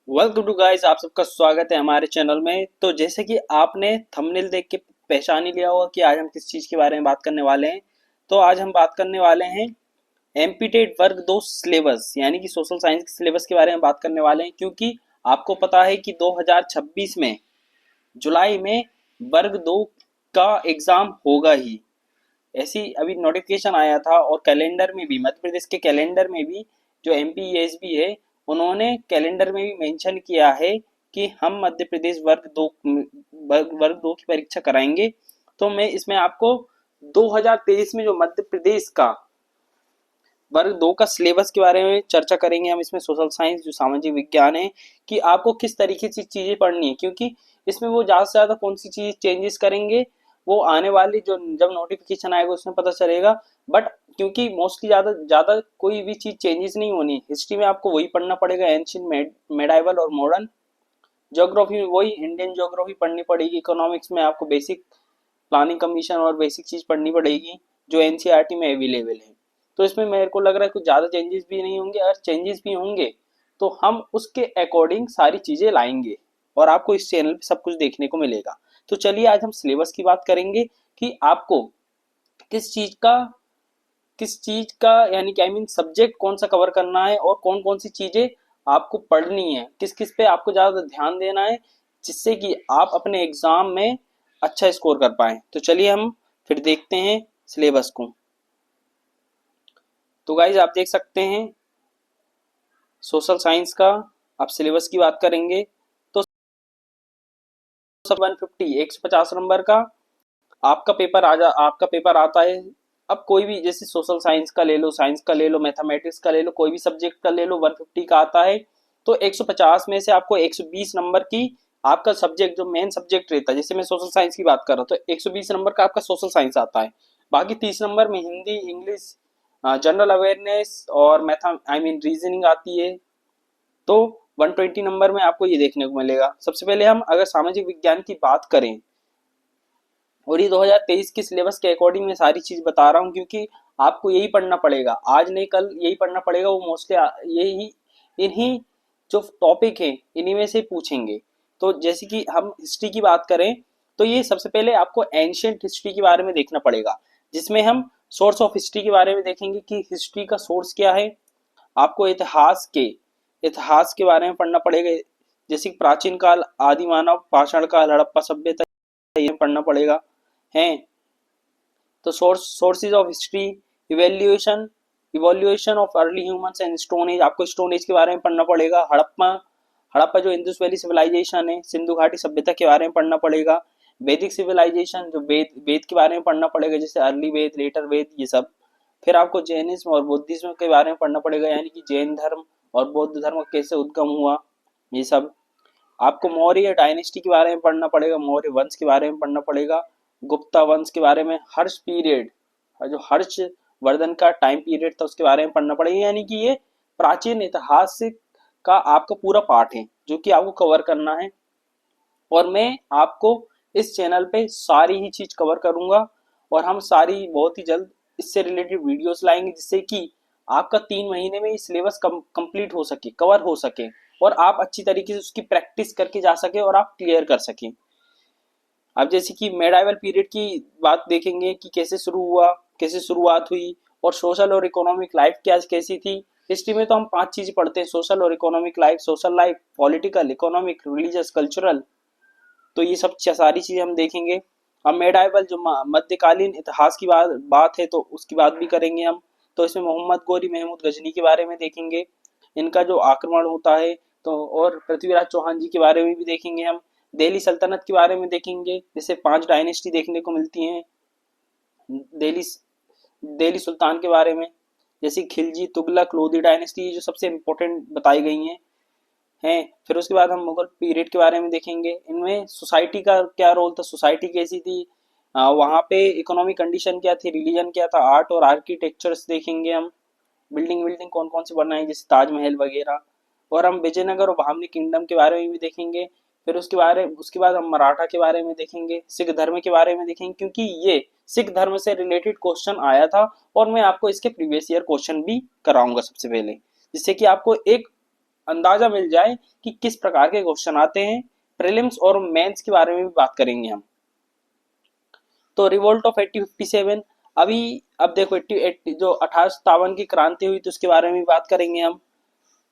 Welcome to guys, आप सबका स्वागत है हमारे चैनल में। तो जैसे कि आपने थंबनेल देख के पहचान ही लिया होगा कि आज हम किस चीज़ के बारे में बात करने वाले हैं। तो आज हम बात करने वाले हैं एमपीटेड वर्ग दो सिलेबस यानी कि सोशल साइंस के सिलेबस के बारे में बात करने वाले हैं, क्योंकि आपको पता है कि 2026 में जुलाई में वर्ग दो का एग्ज़ाम होगा ही। ऐसी अभी नोटिफिकेशन आया था और कैलेंडर में भी, मध्य प्रदेश के कैलेंडर में भी जो एमपीएसबी है, उन्होंने कैलेंडर में भी मेंशन किया है कि हम मध्य प्रदेश वर्ग दो की परीक्षा कराएंगे। तो मैं इसमें आपको 2023 में जो मध्य प्रदेश का वर्ग दो का सिलेबस के बारे में चर्चा करेंगे। हम इसमें सोशल साइंस जो सामाजिक विज्ञान है कि आपको किस तरीके से चीज़ें पढ़नी है, क्योंकि इसमें वो ज़्यादा से ज़्यादा कौन सी चीज़ चेंजेस करेंगे वो आने वाली जो जब नोटिफिकेशन आएगा उसमें पता चलेगा। बट क्योंकि मोस्टली ज़्यादा ज़्यादा कोई भी चीज़ चेंजेस नहीं होनी। हिस्ट्री में आपको वही पढ़ना पड़ेगा, एंशियंट, मेडाइवल और मॉडर्न। ज्योग्राफी में वही इंडियन ज्योग्राफी पढ़नी पड़ेगी। इकोनॉमिक्स में आपको बेसिक प्लानिंग कमीशन और बेसिक चीज़ पढ़नी पड़ेगी जो एनसीईआरटी में अवेलेबल है। तो इसमें मेरे को लग रहा है कुछ ज़्यादा चेंजेस भी नहीं होंगे, अगर चेंजेस भी होंगे तो हम उसके अकॉर्डिंग सारी चीज़ें लाएंगे और आपको इस चैनल पे सब कुछ देखने को मिलेगा। तो चलिए आज हम सिलेबस की बात करेंगे कि आपको किस चीज़ का किस चीज का यानी कि आई मीन सब्जेक्ट कौन सा कवर करना है और कौन कौन सी चीजें आपको पढ़नी है, किस किस पे आपको ज्यादा ध्यान देना है, जिससे कि आप अपने एग्जाम में अच्छा स्कोर कर पाए। तो चलिए हम फिर देखते हैं सिलेबस को। तो गाइज आप देख सकते हैं सोशल साइंस का आप सिलेबस की बात करेंगे तो सब 150 नंबर का आपका पेपर आता है। अब कोई भी जैसे सोशल साइंस का ले लो, साइंस का ले लो, मैथमेटिक्स का ले लो, कोई भी सब्जेक्ट का ले लो, 150 का आता है। तो 150 में से आपको 120 नंबर की आपका सब्जेक्ट जो मेन सब्जेक्ट रहता है, जैसे मैं सोशल साइंस की बात कर रहा हूँ तो 120 नंबर का आपका सोशल साइंस आता है। बाकी 30 नंबर में हिंदी, इंग्लिश, जनरल अवेयरनेस और मैथ आई मीन रीजनिंग आती है। तो 120 नंबर में आपको ये देखने को मिलेगा। सबसे पहले हम अगर सामाजिक विज्ञान की बात करें, और ये 2023 के सिलेबस के अकॉर्डिंग मैं सारी चीज बता रहा हूँ, क्योंकि आपको यही पढ़ना पड़ेगा, आज नहीं कल यही पढ़ना पड़ेगा। वो मोस्टली यही इन्हीं जो टॉपिक है इन्हीं में से पूछेंगे। तो जैसे कि हम हिस्ट्री की बात करें तो ये सबसे पहले आपको एंशियंट हिस्ट्री के बारे में देखना पड़ेगा, जिसमें हम सोर्स ऑफ हिस्ट्री के बारे में देखेंगे कि हिस्ट्री का सोर्स क्या है। आपको इतिहास के बारे में पढ़ना पड़ेगा, जैसे कि प्राचीन काल, आदि मानव, पाषाण काल, हड़प्पा सभ्यता, ये पढ़ना पड़ेगा है। तो sources of history, evaluation evolution of early humans and stone age, आपको स्टोन एज के बारे में पढ़ना पड़ेगा। हड़प्पा हड़प्पा जो इंडस वैली सिविलाइजेशन है, सिंधु घाटी सभ्यता के बारे में पढ़ना पड़ेगा। वैदिक सिविलाइजेशन जो वेद के बारे में पढ़ना पड़ेगा, जैसे अर्ली वेद, लेटर वेद, ये सब। फिर आपको जैनिज्म और बुद्धिज्म के बारे में पढ़ना पड़ेगा, यानी कि जैन धर्म और बौद्ध धर्म कैसे उद्गम हुआ, ये सब। आपको मौर्य डायनेस्टी के बारे में पढ़ना पड़ेगा, मौर्य वंश के बारे में पढ़ना पड़ेगा, गुप्ता वंश के बारे में, हर्ष पीरियड, जो हर्ष वर्धन का टाइम पीरियड था उसके बारे में पढ़ना पड़ेगा। यानी कि ये प्राचीन इतिहास का आपका पूरा पार्ट है जो कि आपको कवर करना है। और मैं आपको इस चैनल पे सारी ही चीज कवर करूंगा और हम सारी बहुत ही जल्द इससे रिलेटेड वीडियोस लाएंगे, जिससे कि आपका 3 महीने में ये सिलेबस कंप्लीट हो सके, कवर हो सके और आप अच्छी तरीके से उसकी प्रैक्टिस करके जा सके और आप क्लियर कर सकें। अब जैसे कि मेडाइवल पीरियड की बात देखेंगे कि कैसे शुरू हुआ, कैसे शुरुआत हुई और सोशल और इकोनॉमिक लाइफ क्या कैसी थी। हिस्ट्री में तो हम 5 चीजें पढ़ते हैं, सोशल और economic life, social life, political, economic, religious, cultural. तो ये सब सारी चीजें हम देखेंगे। अब मेडाइवल जो मध्यकालीन इतिहास की बात है तो उसकी बात भी करेंगे हम। तो इसमें मोहम्मद गोरी, महमूद गजनी के बारे में देखेंगे, इनका जो आक्रमण होता है। तो और पृथ्वीराज चौहान जी के बारे में भी देखेंगे हम। दिल्ली सल्तनत के बारे में देखेंगे, जैसे 5 डायनेस्टी देखने को मिलती हैं दिल्ली दिल्ली सुल्तान के बारे में, जैसे खिलजी, तुगलक, लोधी डायनेस्टी, जो सबसे इम्पोर्टेंट बताई गई हैं। फिर उसके बाद हम मुगल पीरियड के बारे में देखेंगे, इनमें सोसाइटी का क्या रोल था, सोसाइटी कैसी थी, वहाँ पे इकोनॉमिक कंडीशन क्या थी, रिलीजन क्या था, आर्ट और आर्किटेक्चर्स देखेंगे हम, बिल्डिंग बिल्डिंग कौन कौन सी बनाई जैसे ताजमहल वगैरह। और हम विजयनगर और बहामनी किंगडम के बारे में भी देखेंगे। फिर उसके बाद हम मराठा के बारे में देखेंगे, सिख धर्म के बारे में देखेंगे, क्योंकि ये सिख धर्म से रिलेटेड क्वेश्चन आया था और मैं आपको इसके प्रीवियस ईयर क्वेश्चन भी कराऊंगा सबसे पहले, जिससे कि आपको एक अंदाजा मिल जाए कि किस प्रकार के क्वेश्चन आते हैं। प्रीलिम्स और मेंस के बारे में भी बात करेंगे हम। तो रिवोल्ट ऑफ 1857, अभी अब देखो 80 जो 1857 की क्रांति हुई तो उसके बारे में भी बात करेंगे हम।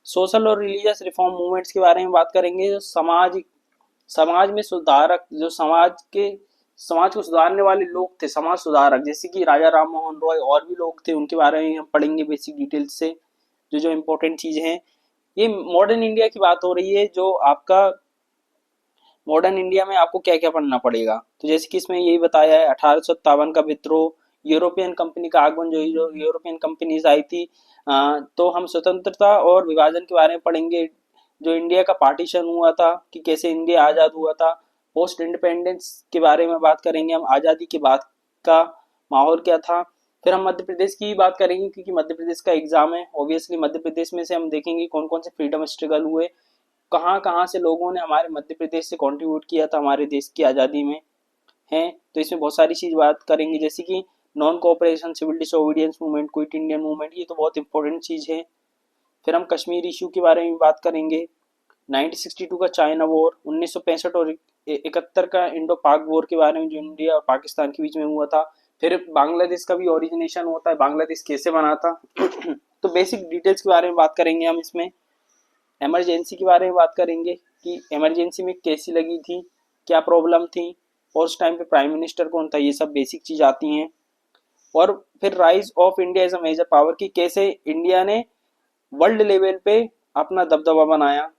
सोशल और रिलीजियस रिफॉर्म मूवमेंट्स के बारे में बात करेंगे। जो समाज में सुधारक, जो समाज को सुधारने वाले लोग थे, समाज सुधारक, जैसे कि राजा राम मोहन रॉय और भी लोग थे, उनके बारे में हम पढ़ेंगे बेसिक डिटेल्स से। जो जो इम्पोर्टेंट चीजें हैं, ये मॉडर्न इंडिया की बात हो रही है। जो आपका मॉडर्न इंडिया में आपको क्या क्या पढ़ना पड़ेगा, तो जैसे कि इसमें यही बताया है 1857 का विद्रोह, यूरोपियन कंपनी का आगमन, जो यूरोपियन कंपनीज आई थी। तो हम स्वतंत्रता और विभाजन के बारे में पढ़ेंगे। जो इंडिया का पार्टीशन हुआ था कि कैसे इंडिया आज़ाद हुआ था। पोस्ट इंडिपेंडेंस के बारे में बात करेंगे हम, आज़ादी के बाद का माहौल क्या था। फिर हम मध्य प्रदेश की बात करेंगे क्योंकि मध्य प्रदेश का एग्जाम है। ऑब्वियसली मध्य प्रदेश में से हम देखेंगे कौन कौन से फ्रीडम स्ट्रगल हुए, कहाँ कहाँ से लोगों ने हमारे मध्य प्रदेश से कंट्रीब्यूट किया था हमारे देश की आज़ादी में है। तो इसमें बहुत सारी चीज़ बात करेंगे, जैसे कि non cooperation, civil disobedience movement, quit Indian movement, ये तो बहुत इंपॉर्टेंट चीज़ है। फिर हम कश्मीर इशू के बारे में बात करेंगे। 1962 का चाइना वॉर, 1965 और 71 का इंडो पाक वॉर के बारे में, जो इंडिया और पाकिस्तान के बीच में हुआ था। फिर बांग्लादेश का भी ओरिजिनेशन होता है, बांग्लादेश कैसे बना था। तो बेसिक डिटेल्स के बारे में बात करेंगे हम इसमें। इमरजेंसी के बारे में बात करेंगे कि इमरजेंसी में कैसी लगी थी, क्या प्रॉब्लम थी, और उस टाइम पे प्राइम मिनिस्टर कौन था, ये सब बेसिक चीज आती हैं। और फिर rise of India as a major power, की कैसे इंडिया ने वर्ल्ड लेवल पे अपना दबदबा बनाया।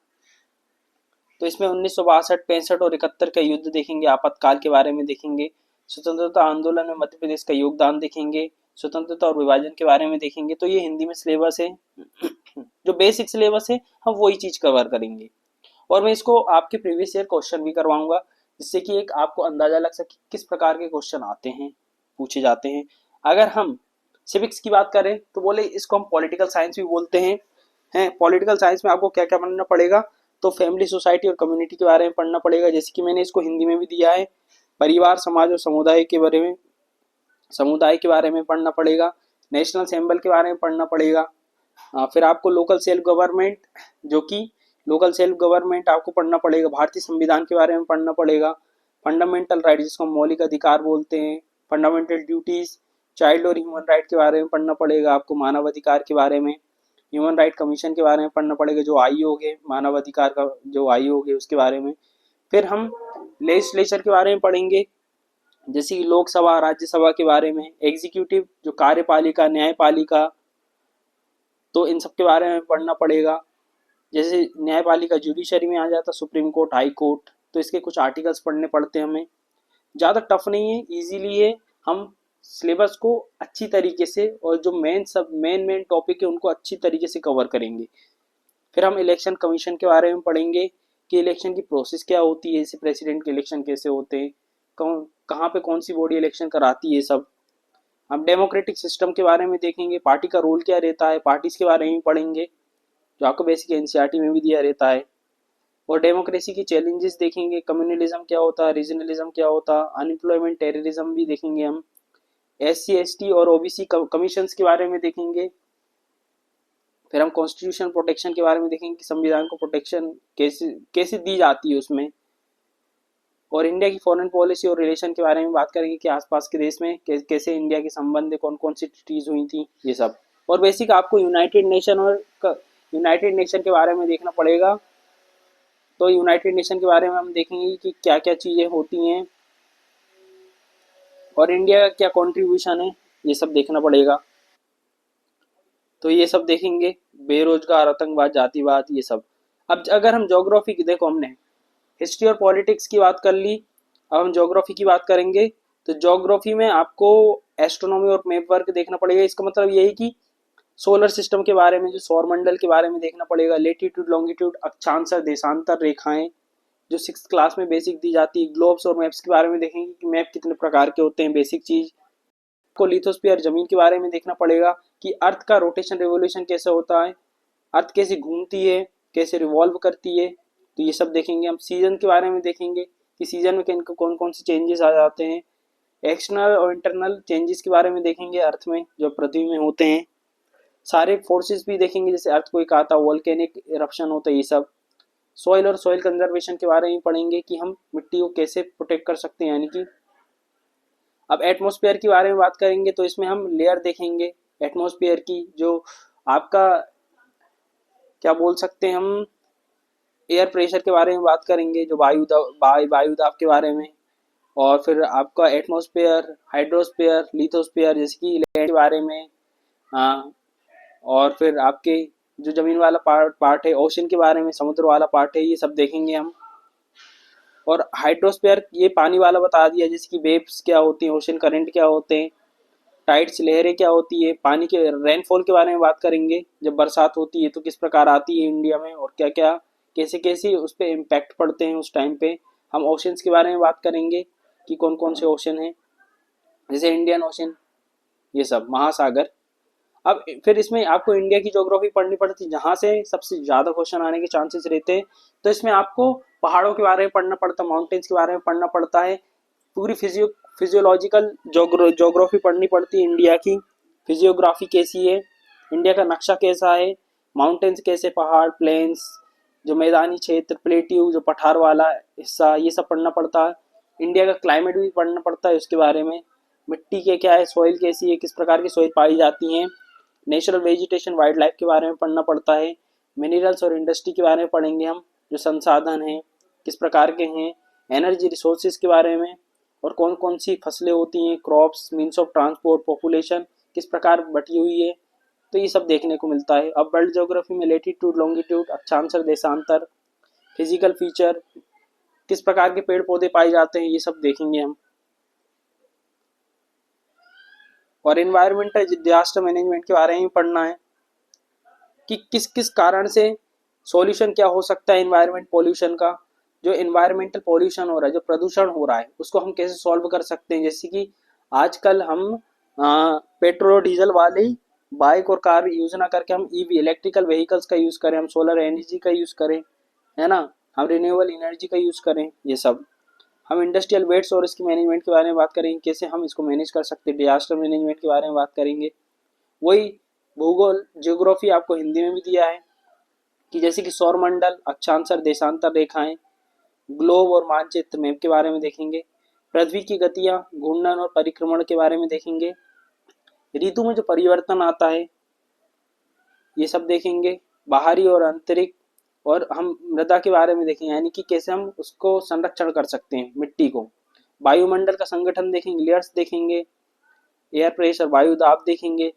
तो इसमें 1962, 65 और 71 का युद्ध देखेंगे, आपातकाल के बारे में देखेंगे, स्वतंत्रता आंदोलन में मध्य प्रदेश का योगदान देखेंगे, स्वतंत्रता और विभाजन के बारे में देखेंगे। तो ये हिंदी में सिलेबस है। जो बेसिक सिलेबस है हम वही चीज कवर करेंगे। और मैं इसको आपके प्रीवियस ईयर क्वेश्चन भी करवाऊंगा, जिससे कि एक आपको अंदाजा लग सके किस प्रकार के क्वेश्चन आते हैं, पूछे जाते हैं। अगर हम सिविक्स की बात करें तो बोले इसको हम पॉलिटिकल साइंस भी बोलते हैं। पॉलिटिकल साइंस में आपको क्या क्या पढ़ना पड़ेगा, तो फैमिली, सोसाइटी और कम्युनिटी के बारे में पढ़ना पड़ेगा, जैसे कि मैंने इसको हिंदी में भी दिया है। परिवार, समाज और समुदाय के बारे में पढ़ना पड़ेगा। नेशनल सिंबल के बारे में पढ़ना पड़ेगा। फिर आपको लोकल सेल्फ गवर्नमेंट, जो कि लोकल सेल्फ गवर्नमेंट आपको पढ़ना पड़ेगा। भारतीय संविधान के बारे में पढ़ना पड़ेगा। फंडामेंटल राइट, जिसको मौलिक अधिकार बोलते हैं। फंडामेंटल ड्यूटीज, चाइल्ड और ह्यूमन राइट के बारे में पढ़ना पड़ेगा आपको। मानव अधिकार के बारे में, ह्यूमन राइट कमीशन के बारे में पढ़ना पड़ेगा, जो आयोग है मानव अधिकार का, जो आयोग है उसके बारे में। फिर हम लेजिस्लेचर के बारे में पढ़ेंगे, जैसे कि लोकसभा, राज्यसभा के बारे में। एग्जीक्यूटिव, जो कार्यपालिका, न्यायपालिका, तो इन सब के बारे में पढ़ना पड़ेगा। जैसे न्यायपालिका जुडिशरी में आ जाता, सुप्रीम कोर्ट, हाई कोर्ट, तो इसके कुछ आर्टिकल्स पढ़ने पड़ते हैं हमें। ज़्यादा टफ नहीं है, इजीली है। हम सिलेबस को अच्छी तरीके से और जो मेन टॉपिक है उनको अच्छी तरीके से कवर करेंगे। फिर हम इलेक्शन कमीशन के बारे में पढ़ेंगे कि इलेक्शन की प्रोसेस क्या होती है, जैसे प्रेसिडेंट के इलेक्शन कैसे होते हैं, कहाँ पे कौन सी बॉडी इलेक्शन कराती है, सब। हम डेमोक्रेटिक सिस्टम के बारे में देखेंगे, पार्टी का रोल क्या रहता है, पार्टीज के बारे में पढ़ेंगे, जो आपको बेसिक एनसीईआरटी में भी दिया रहता है। और डेमोक्रेसी की चैलेंजेस देखेंगे, कम्युनलिज्म क्या होता है, रीजनलिज्म क्या होता है, अनएम्प्लॉयमेंट, टेररिज्म भी देखेंगे हम। एससी, एसटी और ओबीसी कमीशंस के बारे में देखेंगे। फिर हम कॉन्स्टिट्यूशन प्रोटेक्शन के बारे में देखेंगे कि संविधान को प्रोटेक्शन कैसे कैसे दी जाती है उसमें। और इंडिया की फॉरेन पॉलिसी और रिलेशन के बारे में बात करेंगे कि आसपास के देश में कैसे इंडिया के संबंध, कौन कौन सी ट्रीटीज हुई थी, ये सब। और बेसिक आपको यूनाइटेड नेशन के बारे में देखना पड़ेगा। तो यूनाइटेड नेशन के बारे में हम देखेंगे कि क्या क्या चीज़ें होती हैं और इंडिया का क्या कंट्रीब्यूशन है, ये सब देखना पड़ेगा। तो ये सब देखेंगे, बेरोजगार, आतंकवाद, जातिवाद, ये सब। अब अगर हम ज्योग्राफी की, देखो हमने हिस्ट्री और पॉलिटिक्स की बात कर ली, अब हम ज्योग्राफी की बात करेंगे। तो ज्योग्राफी में आपको एस्ट्रोनॉमी और मैप वर्क देखना पड़ेगा। इसका मतलब यही कि सोलर सिस्टम के बारे में, जो सौर मंडल के बारे में देखना पड़ेगा। लेटीट्यूड, लॉन्गिट्यूड, अक्षांश, देशांतर रेखाएं, जो 6th क्लास में बेसिक दी जाती है। ग्लोब्स और मैप्स के बारे में देखेंगे कि मैप कितने प्रकार के होते हैं, बेसिक चीज को। लिथोस्फीयर, जमीन के बारे में देखना पड़ेगा कि अर्थ का रोटेशन, रेवोल्यूशन कैसे होता है, अर्थ कैसे घूमती है, कैसे रिवॉल्व करती है, तो ये सब देखेंगे हम। सीजन के बारे में देखेंगे कि सीजन में कौन कौन से चेंजेस आ जाते हैं। एक्सटर्नल और इंटरनल चेंजेस के बारे में देखेंगे अर्थ में, जो पृथ्वी में होते हैं। सारे फोर्सेस भी देखेंगे, जैसे अर्थक्वेक आता, वोल्केनिक इरप्शन होता है, ये सब। सॉइल और सॉइल कंजर्वेशन के बारे में पढ़ेंगे कि हम मिट्टी को कैसे प्रोटेक्ट कर सकते हैं, यानी कि अब एटमॉस्फेयर के बारे में बात करेंगे तो इसमें हम लेयर देखेंगे एटमॉस्फेयर की, जो आपका क्या बोल सकते हैं हम, एयर प्रेशर के बारे में बात करेंगे, जो वायु दाब के बारे में। और फिर आपका एटमॉस्फेयर, हाइड्रोस्फेयर, लिथोस्फेयर जैसे कि लैंड के बारे में। हाँ, और फिर आपके जो जमीन वाला पार्ट है, ओशन के बारे में, समुद्र वाला पार्ट है, ये सब देखेंगे हम। और हाइड्रोस्फीयर ये पानी वाला बता दिया, जैसे कि वेव्स क्या होती हैं, ओशन करंट क्या होते हैं, टाइड्स लहरें क्या होती है, पानी के रेनफॉल के बारे में बात करेंगे, जब बरसात होती है तो किस प्रकार आती है इंडिया में, और क्या क्या कैसे कैसे उस पर इम्पैक्ट पड़ते हैं उस टाइम पे। हम ओशंस के बारे में बात करेंगे कि कौन कौन से ओशन हैं, जैसे इंडियन ओशन, ये सब महासागर। अब फिर इसमें आपको इंडिया की ज्योग्राफी पढ़नी पड़ती है, जहाँ से सबसे ज़्यादा क्वेश्चन आने के चांसेस रहते हैं। तो इसमें आपको पहाड़ों के बारे में पढ़ना पड़ता है, माउंटेन्स के बारे में पढ़ना पड़ता है, पूरी फिजियोलॉजिकल ज्योग्राफी पढ़नी पड़ती है इंडिया की, फिजियोग्राफी कैसी है, इंडिया का नक्शा कैसा है, माउंटेन्स कैसे, पहाड़, प्लेन्स, जो मैदानी क्षेत्र, प्लेट्यू, जो पठार वाला हिस्सा, ये सब पढ़ना पड़ता है। इंडिया का क्लाइमेट भी पढ़ना पड़ता है उसके बारे में, मिट्टी के क्या है, सॉइल कैसी है, किस प्रकार की सॉइल पाई जाती हैं, नेचुरल वेजिटेशन, वाइल्ड लाइफ के बारे में पढ़ना पड़ता है, मिनरल्स और इंडस्ट्री के बारे में पढ़ेंगे हम, जो संसाधन हैं किस प्रकार के हैं, एनर्जी रिसोर्सेज के बारे में, और कौन कौन सी फसलें होती हैं, crops, means of transport, population किस प्रकार बटी हुई है, तो ये सब देखने को मिलता है। अब वर्ल्ड ज्योग्राफी में लेटीट्यूड, लॉन्गिट्यूड, अक्षांतर, देशांतर, फिजिकल फीचर, किस प्रकार के पेड़ पौधे पाए जाते हैं, ये सब देखेंगे हम। और इन्वायरमेंटल डिजास्टर मैनेजमेंट के बारे में पढ़ना है कि किस किस कारण से सॉल्यूशन क्या हो सकता है इन्वायरमेंट पॉल्यूशन का, जो इन्वायरमेंटल पॉल्यूशन हो रहा है, जो प्रदूषण हो रहा है, उसको हम कैसे सॉल्व कर सकते हैं। जैसे कि आजकल हम पेट्रोल डीजल वाली बाइक और कार यूज ना करके हम ईवी, इलेक्ट्रिकल व्हीकल्स का यूज करें, हम सोलर एनर्जी का यूज करें, है ना, हम रिन्यूएबल एनर्जी का यूज करें, ये सब। हम इंडस्ट्रियल वेट्स और इसकी मैनेजमेंट के बारे में बात करेंगे, कैसे हम इसको मैनेज कर सकते हैं, डिजास्टर मैनेजमेंट के बारे में बात करेंगे। वही भूगोल ज्योग्राफी आपको हिंदी में भी दिया है कि जैसे कि सौरमंडल, अक्षांतर, देशांतर रेखाएं, ग्लोब और मानचित्र मैप के बारे में देखेंगे, पृथ्वी की गतियां, घूर्णन और परिक्रमण के बारे में देखेंगे, ऋतु में जो परिवर्तन आता है ये सब देखेंगे, बाहरी और आंतरिक, और हम मृदा के बारे में देखेंगे, यानी कि कैसे हम उसको संरक्षण कर सकते हैं मिट्टी को, वायुमंडल का संगठन देखेंगे, लेयर्स देखेंगे, एयर प्रेशर, वायु दाब देखेंगे,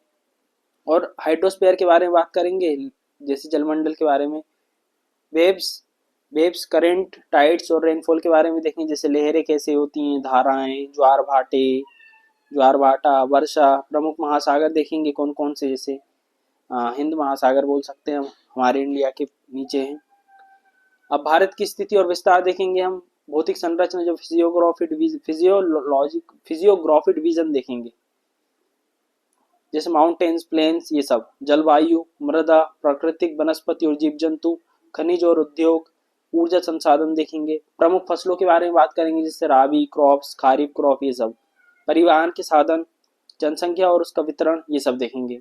और हाइड्रोस्फीयर के बारे में बात करेंगे, जैसे जलमंडल के बारे में, वेव्स वेव्स करंट, टाइड्स और रेनफॉल के बारे में देखेंगे, जैसे लहरें कैसे होती हैं, धाराएं, ज्वार भाटा, वर्षा, प्रमुख महासागर देखेंगे कौन कौन से, जैसे हिंद महासागर बोल सकते हैं हम, हमारे इंडिया के नीचे हैं। अब भारत की स्थिति और विस्तार देखेंगे हम, भौतिक संरचना, जो फिजियोग्राफी डिवीजन देखेंगे, जैसे माउंटेन्स, प्लेन्स, ये सब, जलवायु, मृदा, प्राकृतिक वनस्पति और जीव जंतु, खनिज और उद्योग, ऊर्जा संसाधन देखेंगे, प्रमुख फसलों के बारे में बात करेंगे, जैसे राबी क्रॉप्स, खारिफ क्रॉप, ये सब, परिवहन के साधन, जनसंख्या और उसका वितरण, ये सब देखेंगे।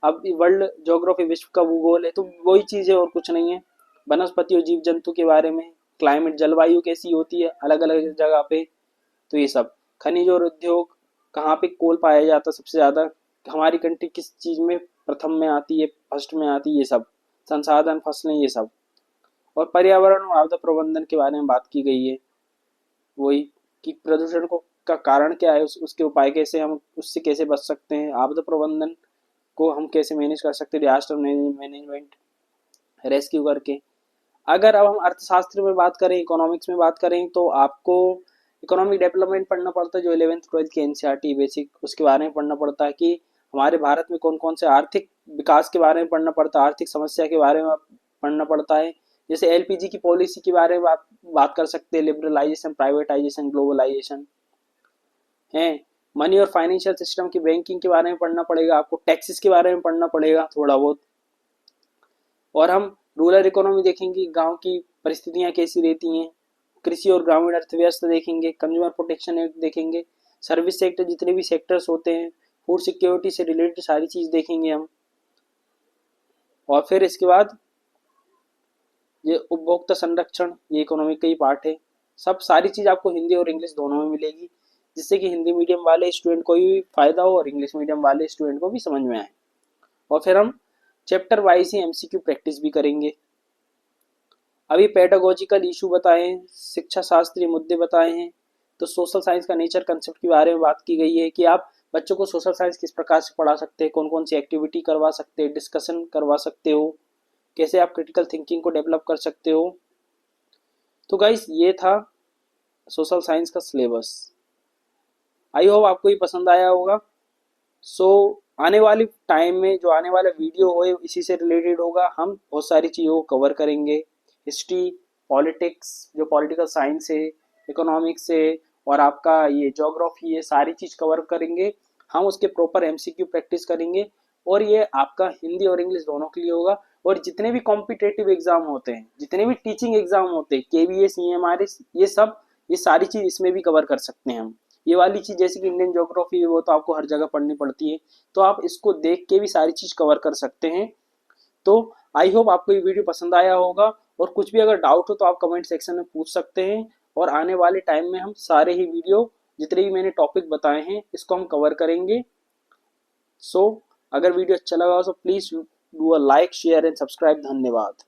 अब वर्ल्ड ज्योग्राफी विश्व का भूगोल है, तो वही चीज़ है और कुछ नहीं है। वनस्पति और जीव जंतु के बारे में, क्लाइमेट, जलवायु कैसी होती है अलग अलग जगह पे, तो ये सब, खनिज और उद्योग, कहाँ पे कोल पाया जाता है सबसे ज़्यादा, हमारी कंट्री किस चीज़ में प्रथम में आती है, फर्स्ट में आती है, ये सब, संसाधन, फसलें, ये सब। और पर्यावरण और आपदा प्रबंधन के बारे में बात की गई है, वही कि प्रदूषण को का कारण क्या है, उसके उपाय कैसे, हम उससे कैसे बच सकते हैं, आपदा प्रबंधन को हम कैसे मैनेज कर सकते हैं, डिजास्टर मैनेजमेंट, रेस्क्यू करके। अगर अब हम अर्थशास्त्र में बात करें, इकोनॉमिक्स में बात करें, तो आपको इकोनॉमिक डेवलपमेंट पढ़ना पड़ता है, जो 11th 12th की एनसीईआरटी बेसिक, उसके बारे में पढ़ना पड़ता है कि हमारे भारत में कौन कौन से आर्थिक विकास के बारे में पढ़ना पड़ता है, आर्थिक समस्या के बारे में पढ़ना पड़ता है। जैसे एलपीजी की पॉलिसी के बारे में बात कर सकते हैं, लिबरलाइजेशन, प्राइवेटाइजेशन, ग्लोबलाइजेशन है। मनी और फाइनेंशियल सिस्टम की, बैंकिंग के बारे में पढ़ना पड़ेगा आपको, टैक्सेस के बारे में पढ़ना पड़ेगा थोड़ा बहुत। और हम रूरल इकोनॉमी देखेंगे, गांव की परिस्थितियां कैसी रहती हैं, कृषि और ग्रामीण अर्थव्यवस्था देखेंगे, कंज्यूमर प्रोटेक्शन एक्ट देखेंगे, सर्विस सेक्टर, जितने भी सेक्टर्स होते हैं, फूड सिक्योरिटी से रिलेटेड सारी चीज़ देखेंगे हम। और फिर इसके बाद ये उपभोक्ता संरक्षण, ये इकोनॉमिक का ही पार्ट है। सब सारी चीज़ आपको हिंदी और इंग्लिश दोनों में मिलेगी, जिससे कि हिंदी मीडियम वाले स्टूडेंट को भी फायदा हो और इंग्लिश मीडियम वाले स्टूडेंट को भी समझ में आए। और फिर हम चैप्टर वाइज ही एमसीक्यू प्रैक्टिस भी करेंगे। अभी पेडागोजिकल इशू बताए हैं, शिक्षा शास्त्रीय मुद्दे बताए हैं, तो सोशल साइंस का नेचर कंसेप्ट के बारे में बात की गई है कि आप बच्चों को सोशल साइंस किस प्रकार से पढ़ा सकते हैं, कौन कौन सी एक्टिविटी करवा सकते हैं, डिस्कशन करवा सकते हो, कैसे आप क्रिटिकल थिंकिंग को डेवलप कर सकते हो। तो गाइस ये था सोशल साइंस का सिलेबस। आई होप आपको ये पसंद आया होगा। सो आने वाली टाइम में जो आने वाला वीडियो हो इसी से रिलेटेड होगा। हम बहुत सारी चीज़ों को कवर करेंगे, हिस्ट्री, पॉलिटिक्स, जो पॉलिटिकल साइंस है, इकोनॉमिक्स है, और आपका ये ज्योग्राफी है, सारी चीज़ कवर करेंगे। हम उसके प्रॉपर एमसीक्यू प्रैक्टिस करेंगे, और ये आपका हिंदी और इंग्लिश दोनों के लिए होगा। और जितने भी कॉम्पिटेटिव एग्जाम होते हैं, जितने भी टीचिंग एग्जाम होते हैं, केवीएस, ईएमआरएस, ये सारी चीज़ इसमें भी कवर कर सकते हैं हम। ये वाली चीज़ जैसे कि इंडियन ज्योग्राफी है, वो तो आपको हर जगह पढ़नी पड़ती है, तो आप इसको देख के भी सारी चीज़ कवर कर सकते हैं। तो आई होप आपको ये वीडियो पसंद आया होगा, और कुछ भी अगर डाउट हो तो आप कमेंट सेक्शन में पूछ सकते हैं। और आने वाले टाइम में हम सारे ही वीडियो, जितने भी मैंने टॉपिक बताए हैं, इसको हम कवर करेंगे। सो अगर वीडियो अच्छा लगा हो तो please do a like, share and subscribe. धन्यवाद।